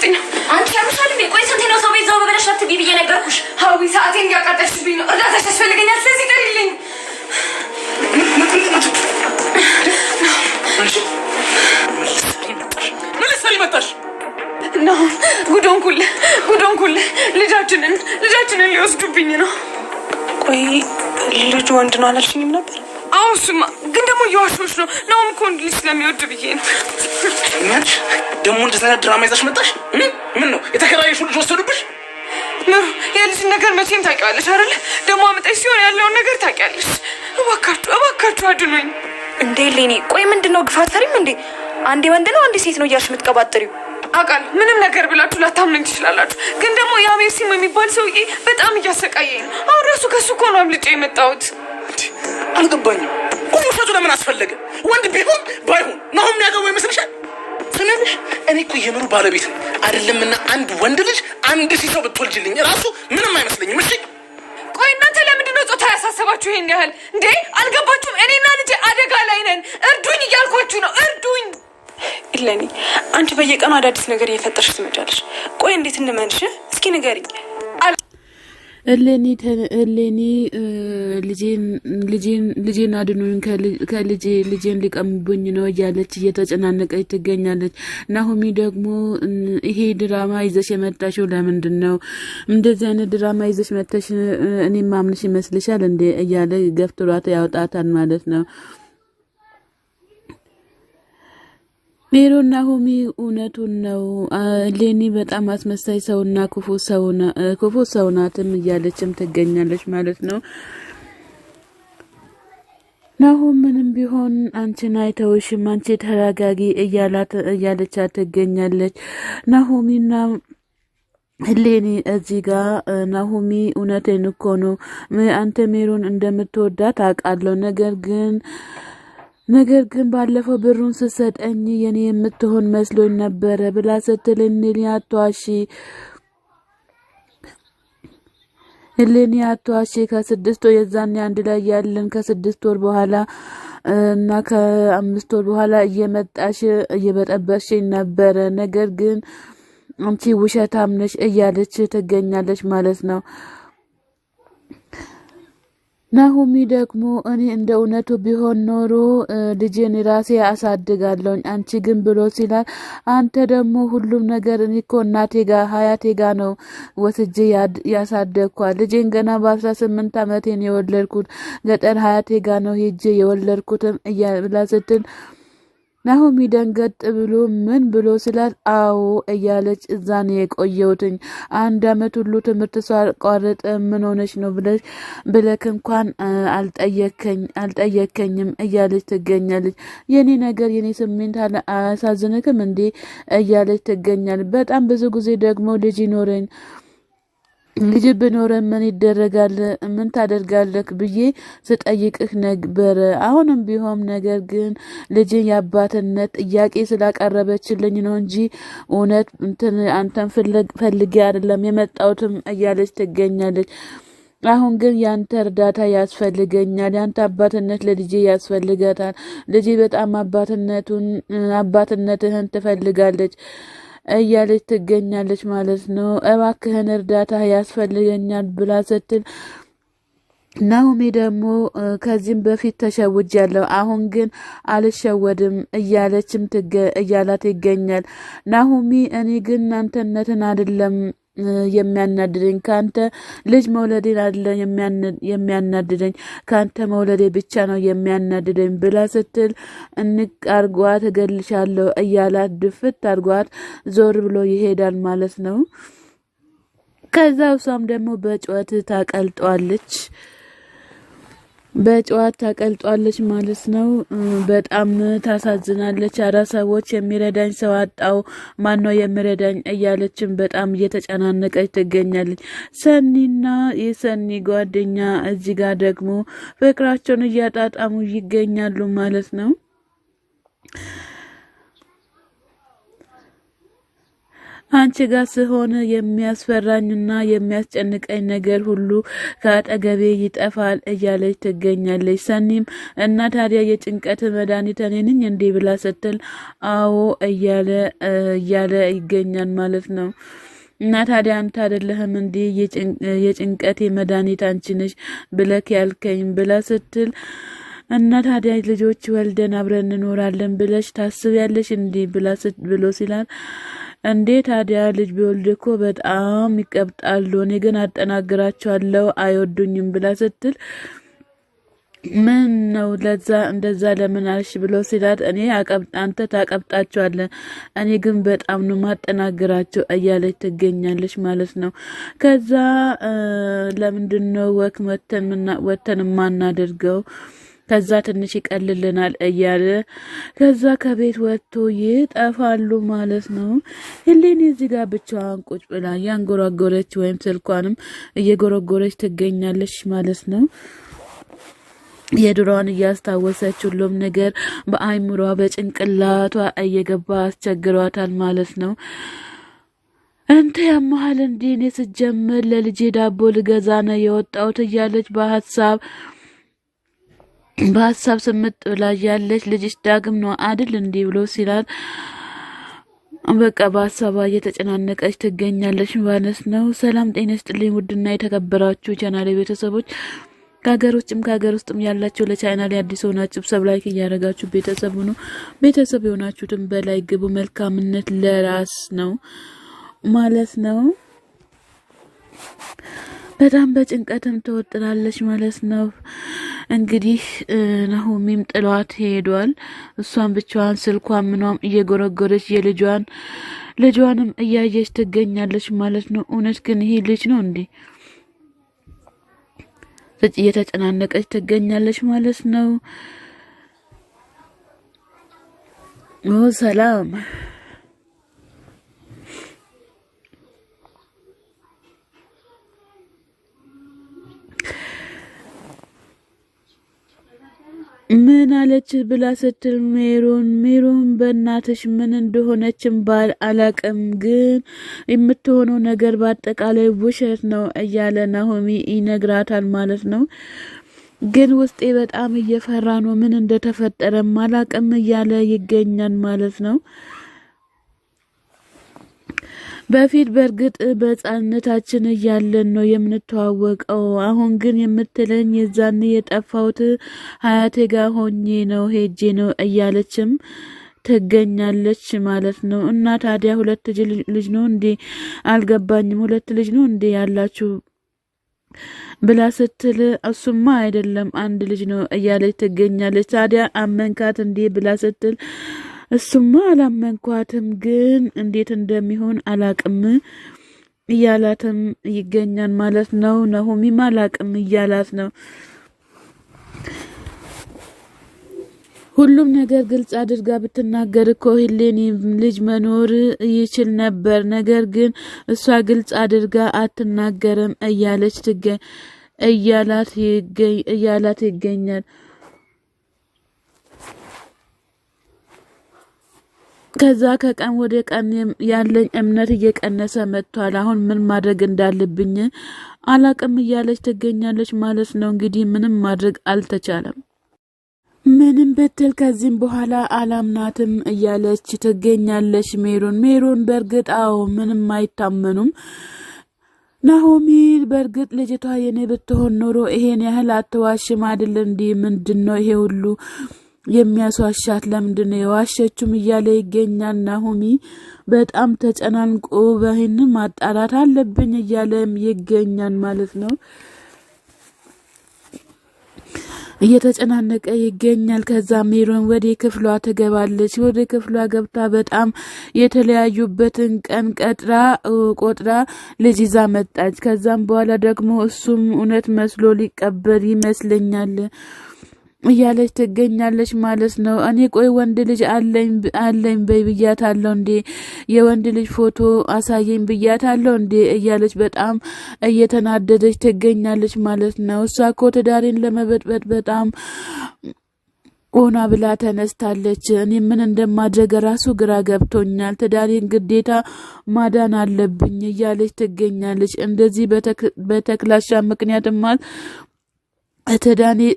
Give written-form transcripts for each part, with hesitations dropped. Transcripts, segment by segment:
እየተጫወትኩኝ ነው። አንቺ ያምሻል እንዴ? ቆይ ስንቴ ነው ሰው ቤት ዘው በበለሽ አትቢ ብዬ ነገርኩሽ። ሀዊ ሰዓቴን እያቃጠልሽብኝ ነው። እርዳታሽ ያስፈልገኛል። ስለዚህ ጥሪልኝ። ምን ልትሰሪ መጣሽ? ነው ጉዶንኩል ልጃችንን ሊወስዱብኝ ነው። ቆይ ልጁ ወንድ ነው አላልሽኝም ነበር? አዎ እሱማ ግን ደግሞ እየዋሾች ነው። ናውም እኮ ወንድ ልጅ ስለሚወድ ብዬ ነው። እኛች ደግሞ እንደዛ ድራማ ይዛሽ መጣሽ? ምን ነው የተከራየሽው ልጅ ወሰዱብሽ? ምሩ የልጅ ነገር መቼም ታውቂዋለሽ አይደለ? ደግሞ አመጣሽ ሲሆን ያለውን ነገር ታውቂያለሽ። እባካችሁ አድኖኝ። እንዴ ሌኒ ቆይ ምንድነው ግፋት ፈሪም እንዴ? አንዴ ወንድ ነው አንዴ ሴት ነው እያልሽ የምትቀባጥሪው? አውቃለሁ ምንም ነገር ብላችሁ ላታምነኝ ትችላላችሁ። ግን ደግሞ ያ ሜርሲም የሚባል ሰውዬ በጣም እያሰቃየኝ ነው። አሁን ራሱ ከሱ እኮ ነው አምልጬ የመጣሁት። አልገባኝም። ቆይ ውሸቱ ለምን አስፈለገ? ወንድ ቢሆን ባይሆን ነው የሚያገባው ይመስልሻል? ስለዚህ እኔ እኮ የምሩ ባለቤት ነኝ አይደለምና አንድ ወንድ ልጅ አንድ ሲሰው ብትወልጅልኝ ራሱ ምንም አይመስለኝም። እሺ ቆይ እናንተ ለምንድን ነው ጾታ ያሳሰባችሁ ይሄን ያህል እንዴ? አልገባችሁም? እኔና ልጄ አደጋ ላይ ነን። እርዱኝ እያልኳችሁ ነው። እርዱኝ። ኢለኒ አንቺ በየቀኑ አዳዲስ ነገር እየፈጠርሽ ትመጫለሽ። ቆይ እንዴት እንመንሽ? እስኪ ንገሪኝ። እሌኒ ልጄን አድኑኝ ልጄን ሊቀሙብኝ ነው እያለች እየተጨናነቀች ትገኛለች። ናሆሚ ደግሞ ይሄ ድራማ ይዘሽ የመጣሽው ለምንድን ነው? እንደዚህ አይነት ድራማ ይዘሽ መጥተሽ እኔ ማምንሽ ይመስልሻል እንዴ? እያለ ገፍትሯት ያወጣታል ማለት ነው። ሜሮን ናሆሚ እውነቱን ነው ሌኒ በጣም አስመሳይ ሰውና ክፉ ሰው ናትም እያለችም ትገኛለች ማለት ነው። ናሆም ምንም ቢሆን አንቺን አይተውሽም፣ አንቺ ተረጋጊ እያለቻት ትገኛለች። ናሆሚና ሌኒ እዚህ ጋር ናሆሚ እውነቴን እኮ ነው አንተ ሜሮን እንደምትወዳት አውቃለሁ፣ ነገር ግን ባለፈው ብሩን ስሰጠኝ የኔ የምትሆን መስሎኝ ነበረ ብላ ስትልኝ አትዋሺ ከ6 ወር የዛኔ አንድ ላይ ያለን ከ6 ወር በኋላ እና ከ5 ወር በኋላ እየመጣሽ እየበጠበሽኝ ነበረ፣ ነገር ግን አንቺ ውሸታም ነሽ እያለች ትገኛለች ማለት ነው። ናሆሚ ደግሞ እኔ እንደ እውነቱ ቢሆን ኖሮ ልጄን ራሴ አሳድጋለሁ አንቺ ግን ብሎ ሲላል፣ አንተ ደግሞ ሁሉም ነገር እኔ እኮ እናቴ ጋር ሀያቴ ጋር ነው ወስጄ ያሳደግኳት ልጄን ገና በ18 ዓመቴን የወለድኩት ገጠር ሀያቴ ጋር ነው ሄጄ የወለድኩትም እያብላ ስትል ናሆሚ ደንገጥ ብሎ ምን ብሎ ስላል አዎ እያለች እዛን የቆየውትኝ 1 ዓመት ሁሉ ትምህርት ሳቋርጥ ምን ሆነች ነው ብለክ እንኳን አልጠየከኝም እያለች ትገኛለች። የኔ ነገር የኔ ስሜት አያሳዝንክም እንዴ እያለች ትገኛለች። በጣም ብዙ ጊዜ ደግሞ ልጅ ብኖረን ምን ይደረጋል ምን ታደርጋለህ ብዬ ስጠይቅህ ነበር። አሁንም ቢሆን ነገር ግን ልጅ የአባትነት ጥያቄ ስላቀረበችልኝ ነው እንጂ እውነት አንተን ፈልጌ አይደለም የመጣሁትም እያለች ትገኛለች። አሁን ግን ያንተ እርዳታ ያስፈልገኛል፣ ያንተ አባትነት ለልጄ ያስፈልጋታል። ልጄ በጣም አባትነትህን ትፈልጋለች እያለች ትገኛለች ማለት ነው። እባክህን እርዳታ ያስፈልገኛል ብላ ስትል ናሆሚ ደግሞ ከዚህም በፊት ተሸውጃለሁ አሁን ግን አልሸወድም እያላት ይገኛል። ናሆሚ እኔ ግን አንተነትን አይደለም የሚያናድደኝ ካንተ ልጅ መውለዴን አይደለም የሚያናድደኝ ካንተ መውለዴ ብቻ ነው የሚያናድደኝ ብላ ስትል እንቅ አርጓት እገልሻለሁ እያላት ድፍት አርጓት ዞር ብሎ ይሄዳል ማለት ነው። ከዛ እሷም ደግሞ በጨዋታ ታቀልጧለች ማለት ነው። በጣም ታሳዝናለች። ሰዎች የሚረዳኝ ሰው አጣው፣ ማነው የሚረዳኝ እያለችም በጣም እየተጨናነቀች ትገኛለች። ሰኒና የሰኒ ጓደኛ እዚህ ጋር ደግሞ ፍቅራቸውን እያጣጣሙ ይገኛሉ ማለት ነው። አንቺ ጋር ስሆን የሚያስፈራኝና የሚያስጨንቀኝ ነገር ሁሉ ከአጠገቤ ይጠፋል እያለች ትገኛለች ሰኒም። እና ታዲያ የጭንቀት መድኃኒት እኔ ነኝ እንዴ ብላ ስትል አዎ እያለ ይገኛል ማለት ነው። እና ታዲያ አንተ አይደለህም እንዴ የጭንቀቴ መድኃኒት አንቺ ነሽ ብለክ ያልከኝ ብላ ስትል እና ታዲያ ልጆች ወልደን አብረን እንኖራለን ብለሽ ታስቢያለሽ እንዴ ብሎ ሲላል እንዴ ታዲያ ልጅ ቢወልድ እኮ በጣም ይቀብጣሉ፣ እኔ ግን አጠናግራቸዋለሁ አይወዱኝም ብላ ስትል ምን ነው ለዛ እንደዛ ለምን አልሽ ብሎ ሲላት እኔ አንተ ታቀብጣቸዋለህ፣ እኔ ግን በጣም ነው ማጠናግራቸው እያለች ትገኛለች ማለት ነው። ከዛ ለምንድነው ወተን ማናደርገው ከዛ ትንሽ ይቀልልናል እያለ ከዛ ከቤት ወጥቶ ይጠፋሉ ማለት ነው። ሄሌኒ እዚህ ጋር ብቻዋን ቁጭ ብላ ያንጎራጎረች ወይም ስልኳንም እየጎረጎረች ትገኛለች ማለት ነው። የድሮዋን እያስታወሰች ሁሉም ነገር በአይምሯ በጭንቅላቷ እየገባ አስቸግሯታል ማለት ነው። እንተ ያመሃል እንዴ እኔ ስጀምር ለልጄ ዳቦ ልገዛ ነው የወጣሁት እያለች በሀሳብ ስምጥ ብላ ያለች ልጅሽ ዳግም ነው አይደል እንዴ ብሎ ሲላል በቃ በሀሳቧ እየተጨናነቀች ትገኛለች ማለት ነው። ሰላም ጤና ይስጥልኝ ውድና የተከበራችሁ ቻናሌ ቤተሰቦች ከሀገር ውጭም ከሀገር ውስጥም ያላችሁ ለቻናሌ አዲስ ሆናችሁ ሰብስክራይብ እያደረጋችሁ ቤተሰብ ሁኑ። ቤተሰብ የሆናችሁትም በላይ ግቡ። መልካምነት ለራስ ነው ማለት ነው። በጣም በጭንቀትም ተወጥራለች ማለት ነው። እንግዲህ ናሆሚም ጥሏት ሄዷል። እሷን ብቻዋን ስልኳን ምኗም እየጎረጎረች ልጇንም እያየች ትገኛለች ማለት ነው። እውነት ግን ይሄ ልጅ ነው እንዴ? እየተጨናነቀች ትገኛለች ማለት ነው። ሰላም ምን አለች ብላ ስትል ሜሮን በእናትሽ ምን እንደሆነችም ባል አላቅም፣ ግን የምትሆነው ነገር በአጠቃላይ ውሸት ነው እያለ ናሆሚ ይነግራታል ማለት ነው። ግን ውስጤ በጣም እየፈራ ነው፣ ምን እንደተፈጠረም አላቅም እያለ ይገኛል ማለት ነው። በፊት በእርግጥ በሕፃንነታችን እያለን ነው የምንተዋወቀው። አሁን ግን የምትለኝ የዛን የጠፋሁት ሀያቴ ጋር ሆኜ ነው ሄጄ ነው እያለችም ትገኛለች ማለት ነው። እና ታዲያ ሁለት ልጅ ነው እንዴ? አልገባኝም። ሁለት ልጅ ነው እንዴ ያላችሁ ብላ ስትል እሱማ አይደለም አንድ ልጅ ነው እያለች ትገኛለች። ታዲያ አመንካት እንዴ ብላ ስትል እሱማ አላመንኳትም፣ ግን እንዴት እንደሚሆን አላቅም እያላትም ይገኛል ማለት ነው። ናሆሚም አላቅም እያላት ነው። ሁሉም ነገር ግልጽ አድርጋ ብትናገር እኮ ሄሌኒ ልጅ መኖር ይችል ነበር። ነገር ግን እሷ ግልጽ አድርጋ አትናገርም እያላት ይገኛል። ከዛ ከቀን ወደ ቀን ያለኝ እምነት እየቀነሰ መጥቷል። አሁን ምን ማድረግ እንዳለብኝ አላቅም እያለች ትገኛለች ማለት ነው። እንግዲህ ምንም ማድረግ አልተቻለም። ምንም ብትል ከዚህም በኋላ አላምናትም እያለች ትገኛለች ሜሮን በእርግጥ አዎ ምንም አይታመኑም። ናሆሚ በእርግጥ ልጅቷ የኔ ብትሆን ኖሮ ይሄን ያህል አትዋሽም አይደል እንዴ? ምንድነው ይሄ ሁሉ የሚያስዋሻት? ለምንድን ነው የዋሸችም እያለ ይገኛል። ናሆሚ በጣም ተጨናንቆ በይህን ማጣራት አለብኝ እያለም ይገኛል ማለት ነው። እየተጨናነቀ ይገኛል። ከዛ ሜሮን ወደ ክፍሏ ትገባለች። ወደ ክፍሏ ገብታ በጣም የተለያዩበትን ቀን ቆጥራ ልጅ ይዛ መጣች። ከዛም በኋላ ደግሞ እሱም እውነት መስሎ ሊቀበል ይመስለኛል እያለች ትገኛለች ማለት ነው። እኔ ቆይ ወንድ ልጅ አለኝ በይ ብያታለሁ እንዴ? የወንድ ልጅ ፎቶ አሳየኝ ብያታለሁ እንዴ? እያለች በጣም እየተናደደች ትገኛለች ማለት ነው። እሷ እኮ ትዳሬን ለመበጥበጥ በጣም ሆና ብላ ተነስታለች። እኔ ምን እንደማድረግ ራሱ ግራ ገብቶኛል። ትዳሬን ግዴታ ማዳን አለብኝ እያለች ትገኛለች። እንደዚህ በተክላሻ ምክንያትማ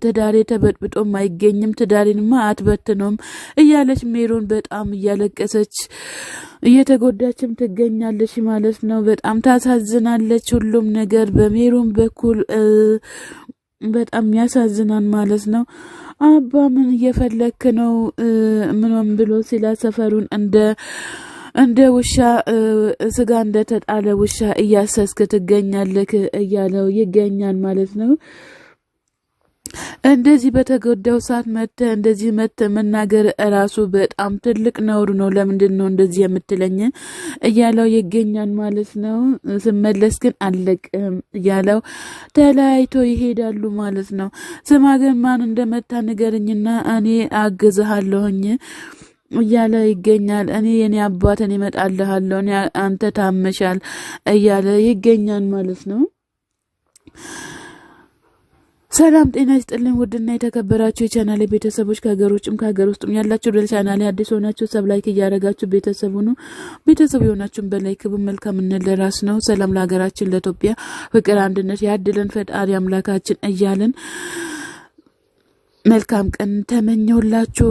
ትዳሬ ተበጥብጦም አይገኝም፣ ትዳሬንማ አትበትነውም እያለች ሜሮን በጣም እያለቀሰች እየተጎዳችም ትገኛለች ማለት ነው። በጣም ታሳዝናለች። ሁሉም ነገር በሜሮን በኩል በጣም ያሳዝናል ማለት ነው። አባ ምን እየፈለክ ነው ምንም ብሎ ሲላ ሰፈሩን እንደ ውሻ ስጋ እንደተጣለ ውሻ እያሰስክ ትገኛለክ እያለው ይገኛል ማለት ነው። እንደዚህ በተጎዳው ሰዓት እንደዚህ መናገር ራሱ በጣም ትልቅ ነውር ነው። ለምንድን ነው እንደዚህ የምትለኝ እያለው ይገኛል ማለት ነው። ስመለስ ግን አለቅም እያለው ተለያይቶ ይሄዳሉ ማለት ነው። ስማ ግን ማን እንደመታ ንገርኝና እኔ አግዝሃለሁኝ እያለ ይገኛል። እኔ የኔ አባትን እመጣልሃለሁ፣ እኔ አንተ ታመሻል እያለ ይገኛል ማለት ነው። ሰላም ጤና ይስጥልኝ ውድና የተከበራችሁ የቻናሌ ቤተሰቦች ከሀገር ውጭም ከሀገር ውስጥም ያላችሁ ለቻናሌ አዲስ ሆናችሁ ሰብስክራይብ እያደረጋችሁ ቤተሰቡ ነው። ቤተሰቡ የሆናችሁን በላይክ መልካም እንለራስ ነው። ሰላም ለሀገራችን ለኢትዮጵያ ፍቅር አንድነት ያድለን ፈጣሪ አምላካችን እያልን መልካም ቀን ተመኘሁላችሁ።